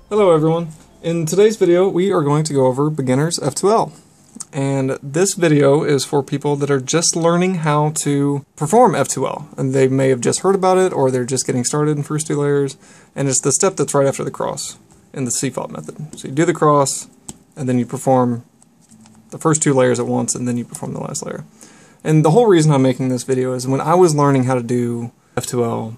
Hello everyone. In today's video we are going to go over beginners F2L. And this video is for people that are just learning how to perform F2L. And they may have just heard about it or they're just getting started in first two layers. And it's the step that's right after the cross in the CFOP method. So you do the cross and then you perform the first two layers at once and then you perform the last layer. And the whole reason I'm making this video is when I was learning how to do F2L,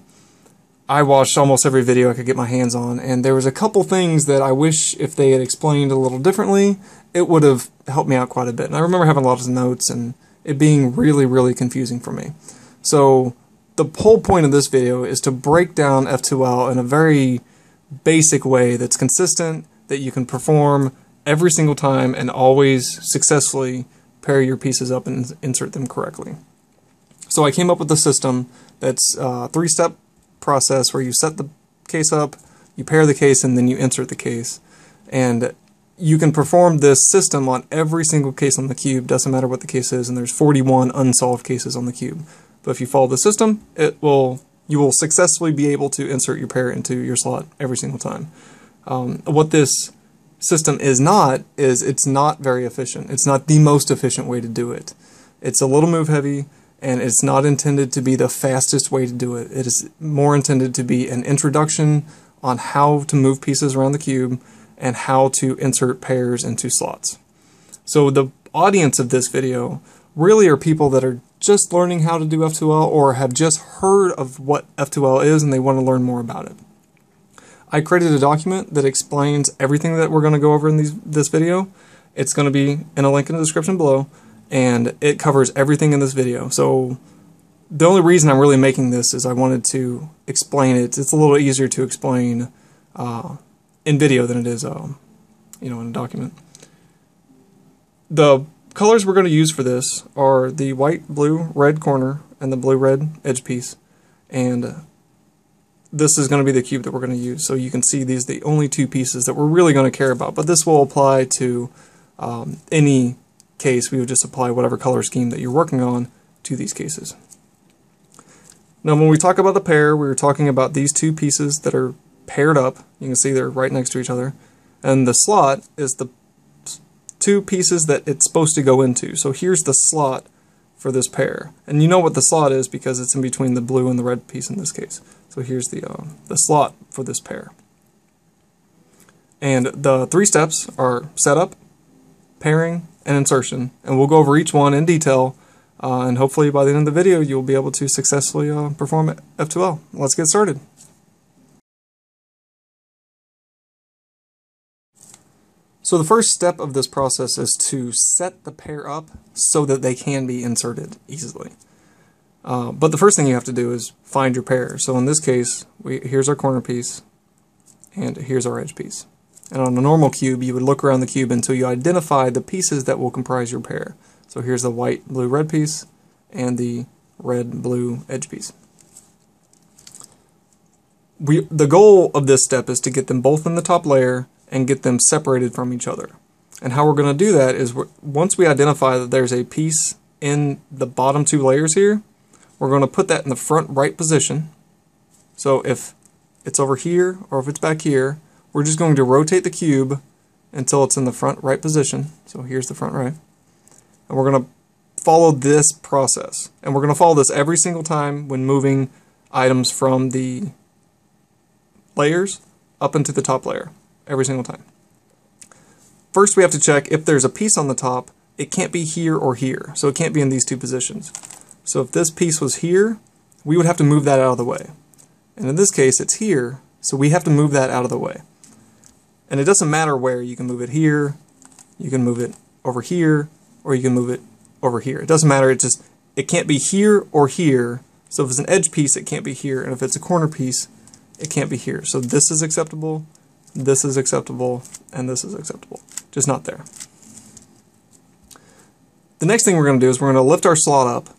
I watched almost every video I could get my hands on, and there was a couple things that I wish if they had explained a little differently, it would have helped me out quite a bit. And I remember having lots of notes and it being really confusing for me. So the whole point of this video is to break down F2L in a very basic way that's consistent, that you can perform every single time and always successfully pair your pieces up and insert them correctly. So I came up with a system that's a three-step process where you set the case up, you pair the case, and then you insert the case. And you can perform this system on every single case on the cube, doesn't matter what the case is, and there's 41 unsolved cases on the cube. But if you follow the system, you will successfully be able to insert your pair into your slot every single time. What this system is not, it's not very efficient. It's not the most efficient way to do it. It's a little move heavy, and it's not intended to be the fastest way to do it. It is more intended to be an introduction on how to move pieces around the cube and how to insert pairs into slots. So the audience of this video really are people that are just learning how to do F2L or have just heard of what F2L is and they want to learn more about it. I created a document that explains everything that we're going to go over in this video. It's going to be in a link in the description below, and it covers everything in this video. So the only reason I'm really making this is I wanted to explain it. It's a little easier to explain in video than it is in a document. The colors we're going to use for this are the white, blue, red corner and the blue-red edge piece. And this is going to be the cube that we're going to use. So you can see these are the only two pieces that we're really going to care about. But this will apply to any case. We would just apply whatever color scheme that you're working on to these cases. Now when we talk about the pair, we were talking about these two pieces that are paired up. You can see they're right next to each other. And the slot is the two pieces that it's supposed to go into. So here's the slot for this pair. And you know what the slot is because it's in between the blue and the red piece in this case. So here's the slot for this pair. And the three steps are setup, pairing, and insertion, and we'll go over each one in detail, and hopefully by the end of the video you'll be able to successfully perform F2L. Let's get started. So the first step of this process is to set the pair up so that they can be inserted easily. But the first thing you have to do is find your pair. So in this case, here's our corner piece, and here's our edge piece. And on a normal cube, you would look around the cube until you identify the pieces that will comprise your pair. So here's the white, blue, red piece, and the red, blue edge piece. The goal of this step is to get them both in the top layer and get them separated from each other. And how we're going to do that is once we identify that there's a piece in the bottom two layers here, we're going to put that in the front right position. So if it's over here or if it's back here, we're just going to rotate the cube until it's in the front right position. So here's the front right. And we're going to follow this process. And we're going to follow this every single time when moving items from the layers up into the top layer. Every single time. First we have to check if there's a piece on the top, it can't be here or here. So it can't be in these two positions. So if this piece was here, we would have to move that out of the way. And in this case it's here, so we have to move that out of the way. And it doesn't matter where. You can move it here, you can move it over here, or you can move it over here. It doesn't matter, it can't be here or here. So if it's an edge piece, it can't be here, and if it's a corner piece, it can't be here. So this is acceptable, and this is acceptable, just not there. The next thing we're going to do is we're going to lift our slot up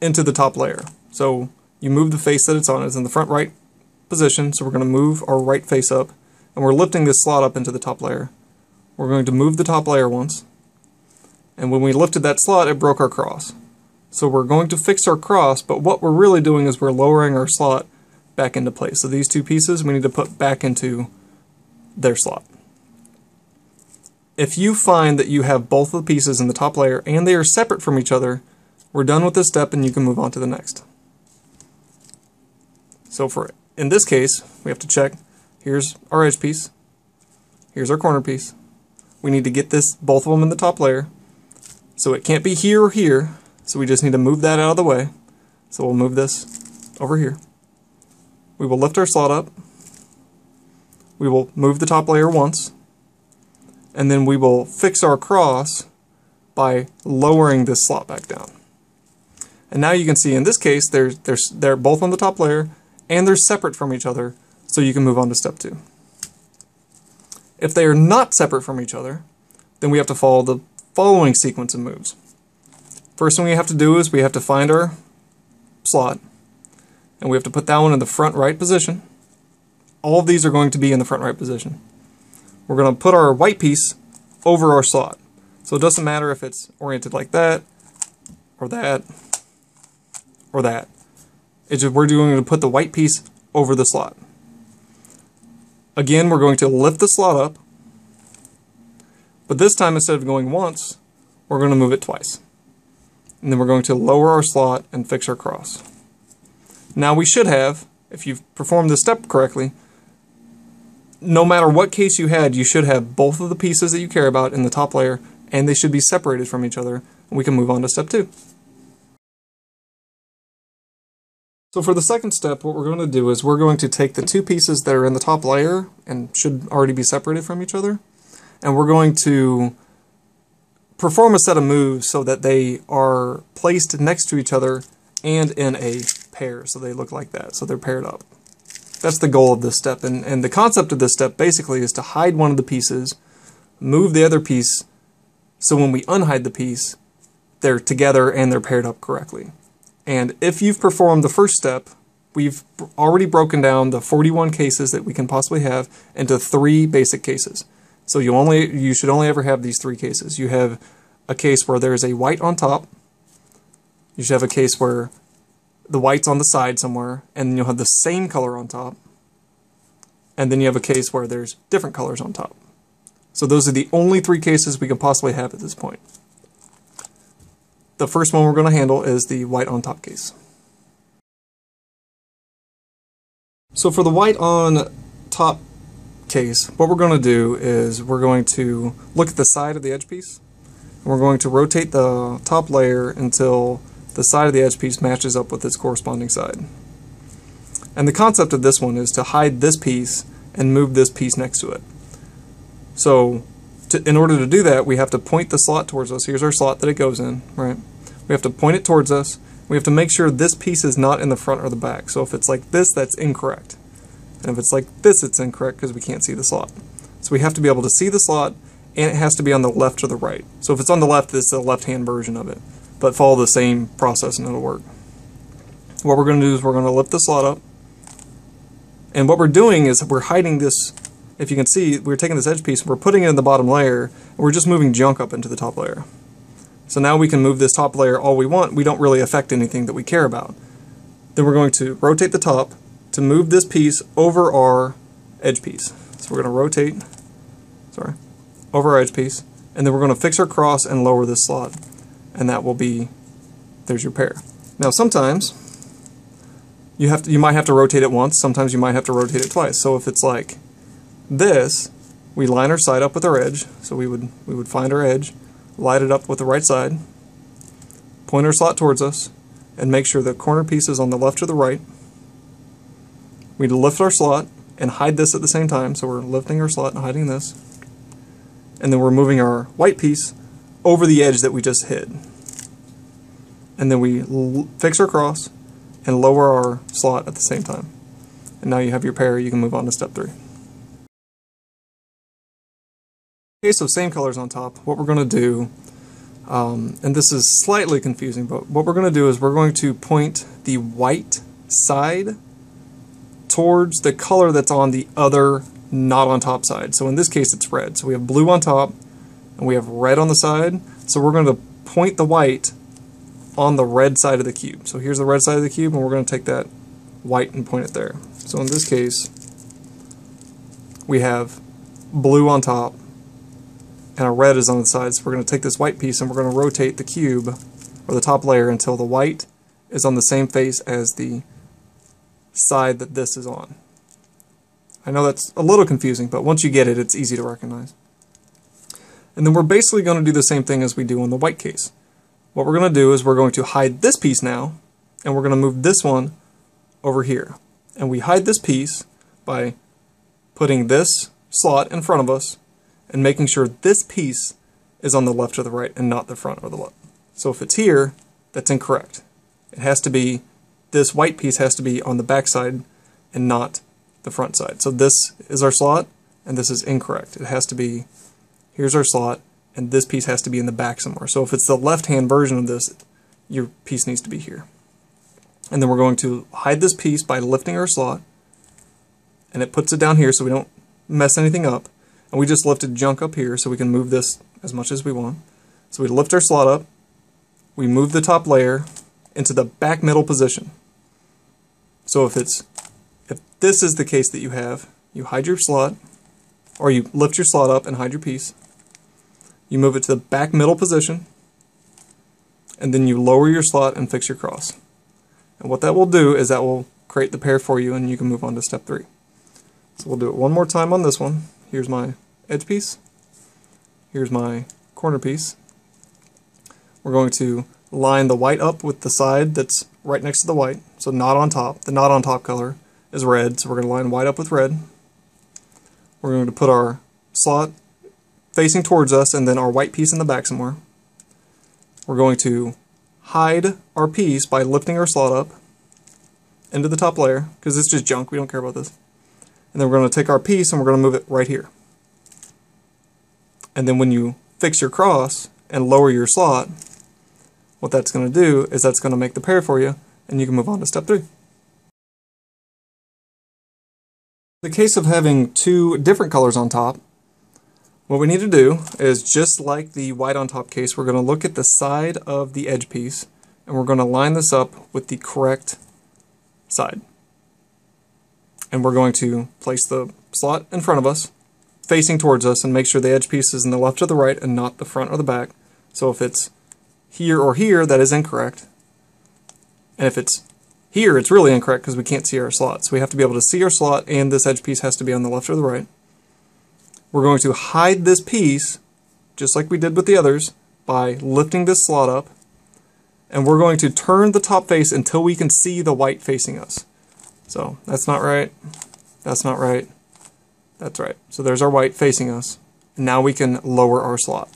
into the top layer. So you move the face that it's on, it's in the front right position, so we're going to move our right face up, and we're lifting this slot up into the top layer. We're going to move the top layer once, and when we lifted that slot, it broke our cross. So we're going to fix our cross, but what we're really doing is we're lowering our slot back into place. So these two pieces we need to put back into their slot. If you find that you have both of the pieces in the top layer and they are separate from each other, we're done with this step and you can move on to the next. So in this case, we have to check, here's our edge piece, here's our corner piece. We need to get both of them in the top layer. So it can't be here or here, so we just need to move that out of the way. So we'll move this over here. We will lift our slot up. We will move the top layer once, and then we will fix our cross by lowering this slot back down. And now you can see in this case they're both on the top layer and they're separate from each other, so you can move on to step 2. If they are not separate from each other, then we have to follow the following sequence of moves. First thing we have to do is we have to find our slot, and we have to put that one in the front right position. All of these are going to be in the front right position. We're going to put our white piece over our slot. So it doesn't matter if it's oriented like that, or that, or that. It's just we're going to put the white piece over the slot. Again, we're going to lift the slot up, but this time instead of going once, we're going to move it twice. And then we're going to lower our slot and fix our cross. Now we should have, if you've performed this step correctly, no matter what case you had, you should have both of the pieces that you care about in the top layer, and they should be separated from each other, and we can move on to step 2. So for the second step, what we're going to do is we're going to take the two pieces that are in the top layer and should already be separated from each other, and we're going to perform a set of moves so that they are placed next to each other and in a pair, so they look like that, so they're paired up. That's the goal of this step, and the concept of this step basically is to hide one of the pieces, move the other piece, so when we unhide the piece, they're together and they're paired up correctly. And if you've performed the first step, we've already broken down the 41 cases that we can possibly have into 3 basic cases. So you should only ever have these 3 cases. You have a case where there is a white on top. You should have a case where the white's on the side somewhere, and then you'll have the same color on top. And then you have a case where there's different colors on top. So those are the only 3 cases we can possibly have at this point. The first one we're going to handle is the white on top case. So for the white on top case, what we're going to do is we're going to look at the side of the edge piece. And we're going to rotate the top layer until the side of the edge piece matches up with its corresponding side. And the concept of this one is to hide this piece and move this piece next to it. So in order to do that, we have to point the slot towards us. Here's our slot that it goes in, right? We have to point it towards us. We have to make sure this piece is not in the front or the back. So if it's like this, that's incorrect. And if it's like this, it's incorrect because we can't see the slot. So we have to be able to see the slot, and it has to be on the left or the right. So if it's on the left, it's the left-hand version of it. But follow the same process and it'll work. What we're going to do is we're going to lift the slot up. And what we're doing is we're hiding this. If you can see, we're taking this edge piece and we're putting it in the bottom layer, and we're just moving junk up into the top layer. So now we can move this top layer all we want. We don't really affect anything that we care about. Then we're going to rotate the top to move this piece over our edge piece. So we're going to rotate, over our edge piece, and then we're going to fix our cross and lower this slot. And that will be, there's your pair. Now sometimes you might have to rotate it once, sometimes you might have to rotate it twice. So if it's like this, we line our side up with our edge. So we would find our edge, line it up with the right side, point our slot towards us, and make sure the corner piece is on the left or the right. We'd lift our slot and hide this at the same time, so we're lifting our slot and hiding this. And then we're moving our white piece over the edge that we just hid. And then we fix our cross and lower our slot at the same time. And now you have your pair, you can move on to step 3. Okay, so same colors on top. What we're going to do, and this is slightly confusing, but what we're going to do is we're going to point the white side towards the color that's on the other not on top side. So in this case it's red. So we have blue on top and we have red on the side. So we're going to point the white on the red side of the cube. So here's the red side of the cube, and we're going to take that white and point it there. So in this case, we have blue on top and a red is on the side. So we're going to take this white piece and we're going to rotate the cube or the top layer until the white is on the same face as the side that this is on. I know that's a little confusing, but once you get it, it's easy to recognize. And then we're basically going to do the same thing as we do on the white case. What we're going to do is we're going to hide this piece now, and we're going to move this one over here. And we hide this piece by putting this slot in front of us and making sure this piece is on the left or the right and not the front or the left. So if it's here, that's incorrect. It has to be, this white piece has to be on the back side and not the front side. So this is our slot, and this is incorrect. It has to be, here's our slot, and this piece has to be in the back somewhere. So if it's the left-hand version of this, your piece needs to be here. And then we're going to hide this piece by lifting our slot, and it puts it down here so we don't mess anything up. And we just lifted junk up here so we can move this as much as we want. So we lift our slot up, we move the top layer into the back middle position. So if this is the case that you have, you hide your slot, or you lift your slot up and hide your piece. You move it to the back middle position, and then you lower your slot and fix your cross. And what that will do is that will create the pair for you, and you can move on to step 3. So we'll do it one more time on this one. Here's my edge piece. Here's my corner piece. We're going to line the white up with the side that's right next to the white, so not on top. The not on top color is red, so we're going to line white up with red. We're going to put our slot facing towards us and then our white piece in the back somewhere. We're going to hide our piece by lifting our slot up into the top layer, because it's just junk, we don't care about this. And then we're going to take our piece and we're going to move it right here. And then when you fix your cross and lower your slot, what that's going to do is that's going to make the pair for you, and you can move on to step 3. In the case of having two different colors on top, what we need to do is, just like the white on top case, we're going to look at the side of the edge piece and we're going to line this up with the correct side. And we're going to place the slot in front of us, facing towards us, and make sure the edge piece is in the left or the right and not the front or the back. So if it's here or here, that is incorrect. And if it's here, it's really incorrect because we can't see our slot. So we have to be able to see our slot, and this edge piece has to be on the left or the right. We're going to hide this piece, just like we did with the others, by lifting this slot up, and we're going to turn the top face until we can see the white facing us. So that's not right, that's not right, that's right. So there's our white facing us, and now we can lower our slot.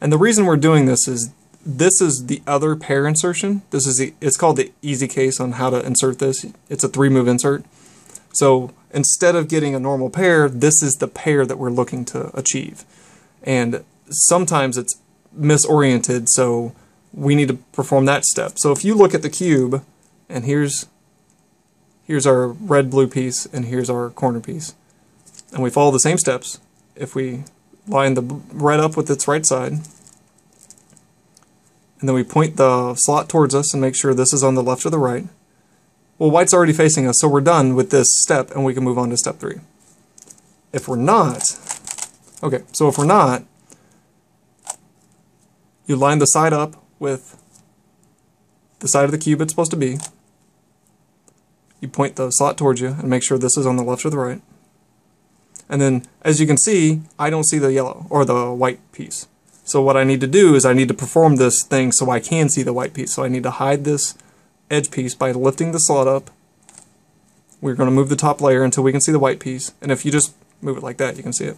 And the reason we're doing this is the other pair insertion. It's called the easy case on how to insert this. It's a 3-move insert. So instead of getting a normal pair, this is the pair that we're looking to achieve. And sometimes it's misoriented, so we need to perform that step. So if you look at the cube, and here's our red-blue piece, and here's our corner piece, and we follow the same steps. If we line the red up with its right side, and then we point the slot towards us and make sure this is on the left or the right, well, white's already facing us, so we're done with this step, and we can move on to step 3. If we're not, okay, so if we're not, you line the side up with the side of the cube it's supposed to be. You point the slot towards you and make sure this is on the left or the right. And then, as you can see, I don't see the yellow or the white piece. So what I need to do is I need to perform this thing so I can see the white piece. So I need to hide this edge piece by lifting the slot up. We're going to move the top layer until we can see the white piece. And if you just move it like that, you can see it.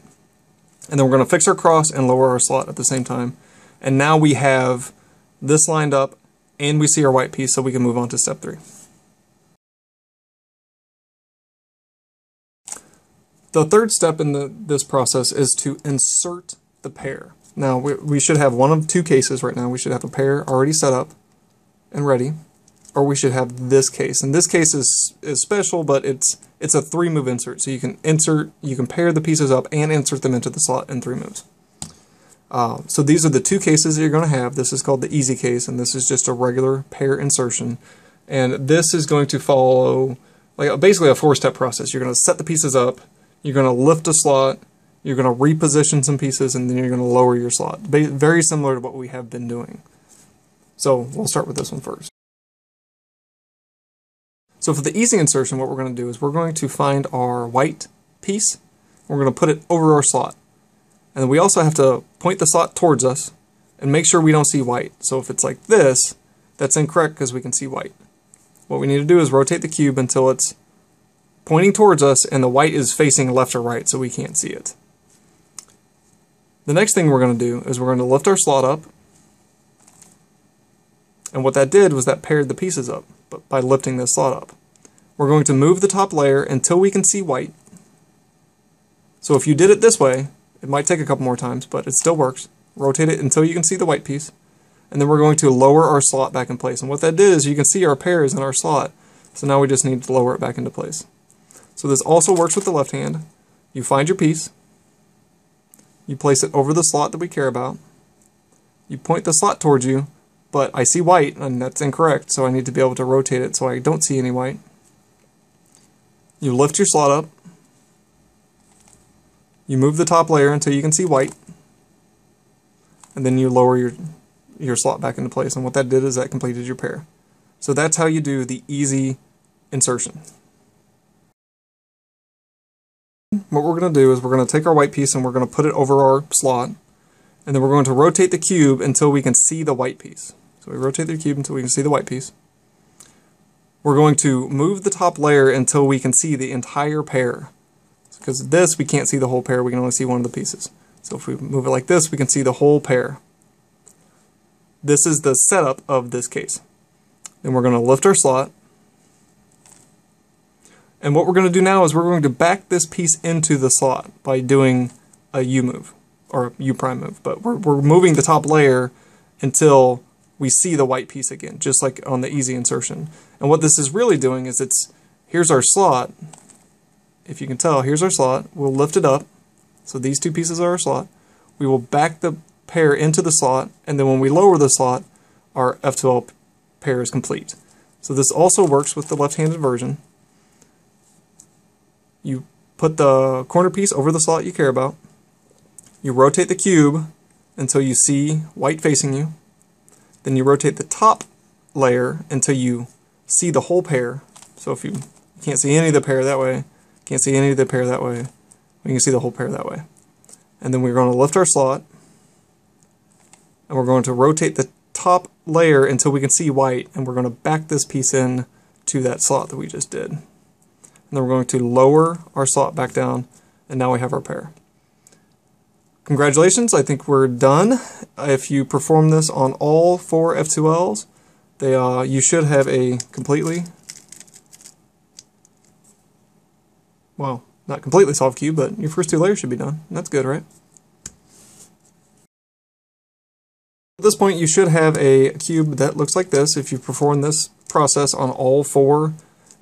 And then we're going to fix our cross and lower our slot at the same time. And now we have this lined up and we see our white piece, so we can move on to step 3. The third step in this process is to insert the pair. Now we should have one of two cases right now. We should have a pair already set up and ready, or we should have this case. And this case is special, but it's a 3-move insert. So you can pair the pieces up and insert them into the slot in 3 moves. So these are the two cases that you're going to have. This is called the easy case, and this is just a regular pair insertion. And this is going to follow like basically a 4-step process. You're going to set the pieces up, you're going to lift a slot, you're going to reposition some pieces, and then you're going to lower your slot. Very similar to what we have been doing. So we'll start with this one first. So for the easy insertion, what we're going to do is we're going to find our white piece, we're going to put it over our slot. And then we also have to point the slot towards us and make sure we don't see white. So if it's like this, that's incorrect because we can see white. What we need to do is rotate the cube until it's pointing towards us and the white is facing left or right so we can't see it. The next thing we're going to do is we're going to lift our slot up. And what that did was that paired the pieces up by lifting this slot up. We're going to move the top layer until we can see white. So if you did it this way, it might take a couple more times, but it still works. Rotate it until you can see the white piece. And then we're going to lower our slot back in place. And what that did is you can see our pairs in our slot. So now we just need to lower it back into place. So this also works with the left hand. You find your piece. You place it over the slot that we care about. You point the slot towards you, but I see white, and that's incorrect, so I need to be able to rotate it so I don't see any white. You lift your slot up. You move the top layer until you can see white. And then you lower your slot back into place, and what that did is that completed your pair. So that's how you do the easy insertion. What we're going to do is we're going to take our white piece and we're going to put it over our slot, and then we're going to rotate the cube until we can see the white piece. So we rotate the cube until we can see the white piece. We're going to move the top layer until we can see the entire pair. Because this, we can't see the whole pair, we can only see one of the pieces. So if we move it like this, we can see the whole pair. This is the setup of this case. Then we're going to lift our slot. And what we're going to do now is we're going to back this piece into the slot by doing a U move, or a U prime move. But we're moving the top layer until we see the white piece again, just like on the easy insertion. And what this is really doing is here's our slot. If you can tell, here's our slot. We'll lift it up. So these two pieces are our slot. We will back the pair into the slot, and then when we lower the slot, our F2L pair is complete. So this also works with the left-handed version. You put the corner piece over the slot you care about. You rotate the cube until you see white facing you. Then you rotate the top layer until you see the whole pair. So if you can't see any of the pair that way, can't see any of the pair that way, we can see the whole pair that way. And then we're going to lift our slot, and we're going to rotate the top layer until we can see white, and we're going to back this piece in to that slot that we just did. And then we're going to lower our slot back down, and now we have our pair. Congratulations, I think we're done. If you perform this on all 4 F2Ls, you should have a completely, well, not completely solved cube, but your first 2 layers should be done. And that's good, right? At this point, you should have a cube that looks like this if you perform this process on all 4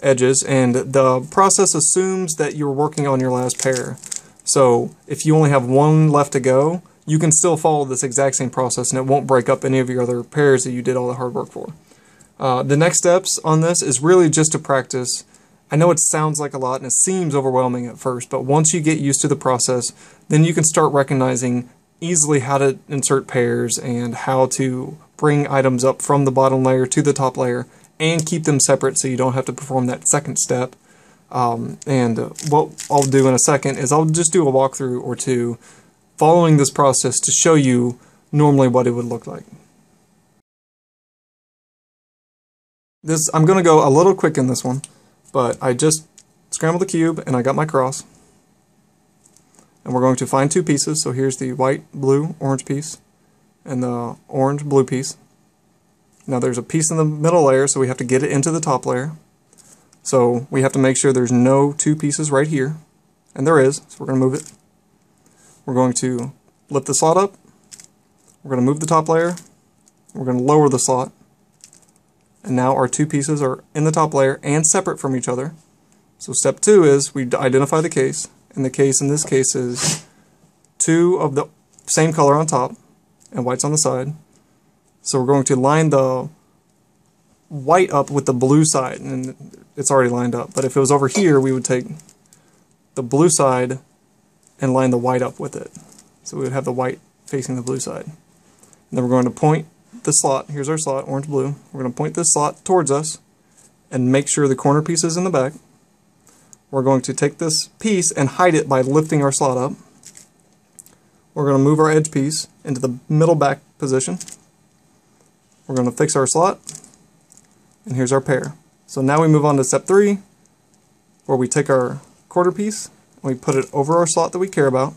edges, and the process assumes that you're working on your last pair. So if you only have 1 left to go, you can still follow this exact same process and it won't break up any of your other pairs that you did all the hard work for. The next steps on this is really just to practice. I know it sounds like a lot and it seems overwhelming at first, but once you get used to the process, then you can start recognizing easily how to insert pairs and how to bring items up from the bottom layer to the top layer and keep them separate so you don't have to perform that second step. And what I'll do in a second is I'll just do a walkthrough or two following this process to show you normally what it would look like. I'm going to go a little quick in this one, but I just scrambled the cube and I got my cross. And we're going to find 2 pieces, so here's the white, blue, orange piece and the orange, blue piece. Now there's a piece in the middle layer, so we have to get it into the top layer. So we have to make sure there's no 2 pieces right here, and there is, so we're going to move it. We're going to lift the slot up, we're going to move the top layer, we're going to lower the slot, and now our 2 pieces are in the top layer and separate from each other. So step 2 is we identify the case, and the case in this case is 2 of the same color on top and whites on the side. So we're going to line the white up with the blue side, and it's already lined up. But if it was over here, we would take the blue side and line the white up with it. So we would have the white facing the blue side. And then we're going to point the slot. Here's our slot, orange, blue. We're going to point this slot towards us and make sure the corner piece is in the back. We're going to take this piece and hide it by lifting our slot up. We're going to move our edge piece into the middle back position. We're going to fix our slot, and here's our pair. So now we move on to step 3, where we take our quarter piece and we put it over our slot that we care about.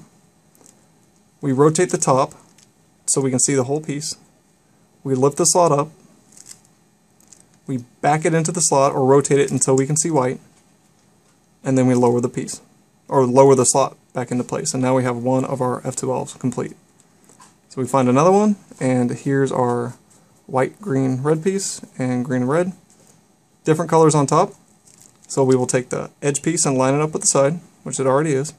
We rotate the top so we can see the whole piece. We lift the slot up. We back it into the slot or rotate it until we can see white. And then we lower the piece, or lower the slot back into place. And now we have one of our F2Ls complete. So we find another one, and here's our white, green, red piece, and green and red. Different colors on top. So we will take the edge piece and line it up with the side, which it already is.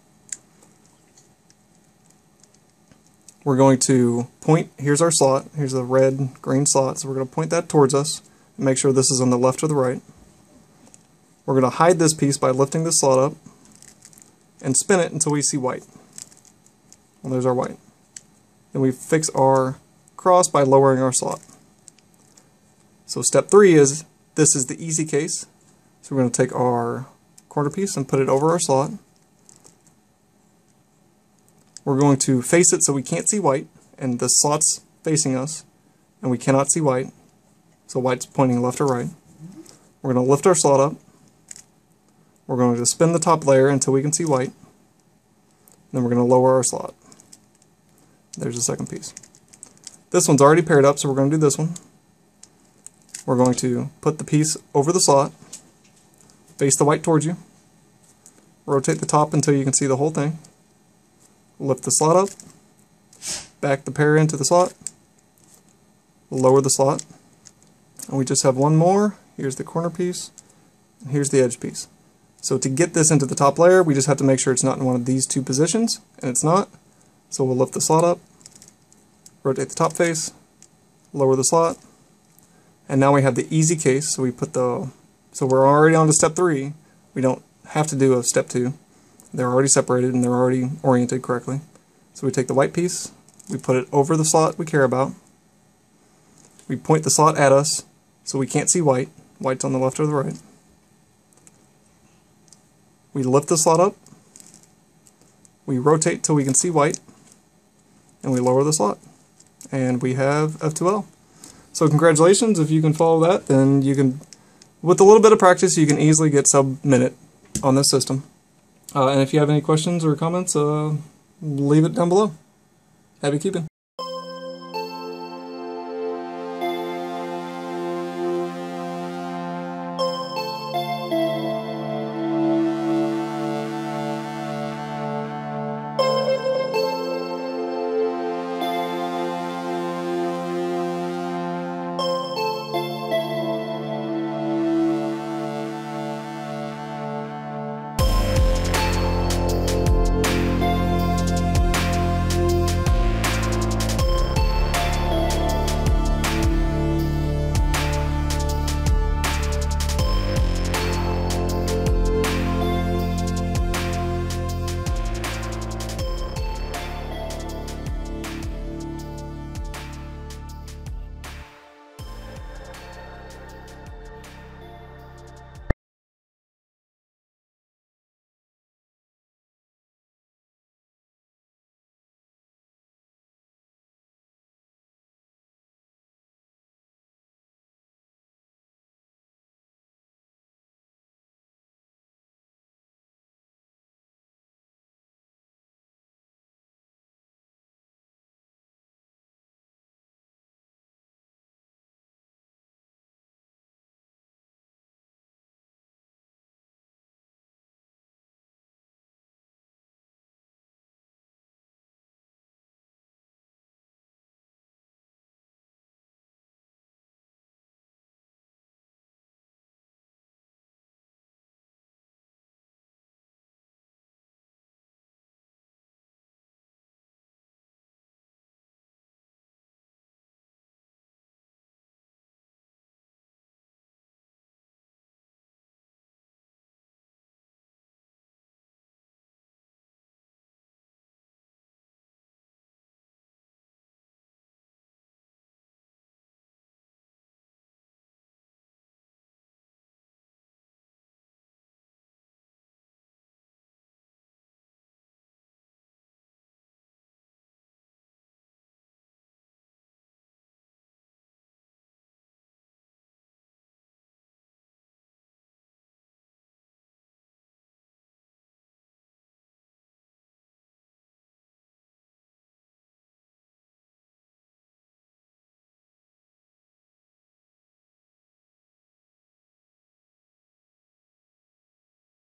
We're going to point, here's our slot, here's the red, green slot, so we're going to point that towards us and make sure this is on the left or the right. We're going to hide this piece by lifting the slot up and spin it until we see white. Well, there's our white. Then we fix our cross by lowering our slot. So step 3 is, this is the easy case. So we're going to take our corner piece and put it over our slot. We're going to face it so we can't see white, and the slot's facing us, and we cannot see white. So white's pointing left or right. We're going to lift our slot up. We're going to spin the top layer until we can see white. Then we're going to lower our slot. There's the second piece. This one's already paired up, so we're going to do this one. We're going to put the piece over the slot, face the white towards you, rotate the top until you can see the whole thing, lift the slot up, back the pair into the slot, lower the slot, and we just have one more. Here's the corner piece, and here's the edge piece. So to get this into the top layer, we just have to make sure it's not in one of these two positions, and it's not. So we'll lift the slot up, rotate the top face, lower the slot, and now we have the easy case. So we put so we're already on to step 3. We don't have to do a step 2. They're already separated and they're already oriented correctly. So we take the white piece, we put it over the slot we care about. We point the slot at us so we can't see white. White's on the left or the right. We lift the slot up. We rotate till we can see white. And we lower the slot. And we have F2L. So congratulations, if you can follow that, then you can, with a little bit of practice, you can easily get sub-minute on this system. And if you have any questions or comments, leave it down below. Happy keeping.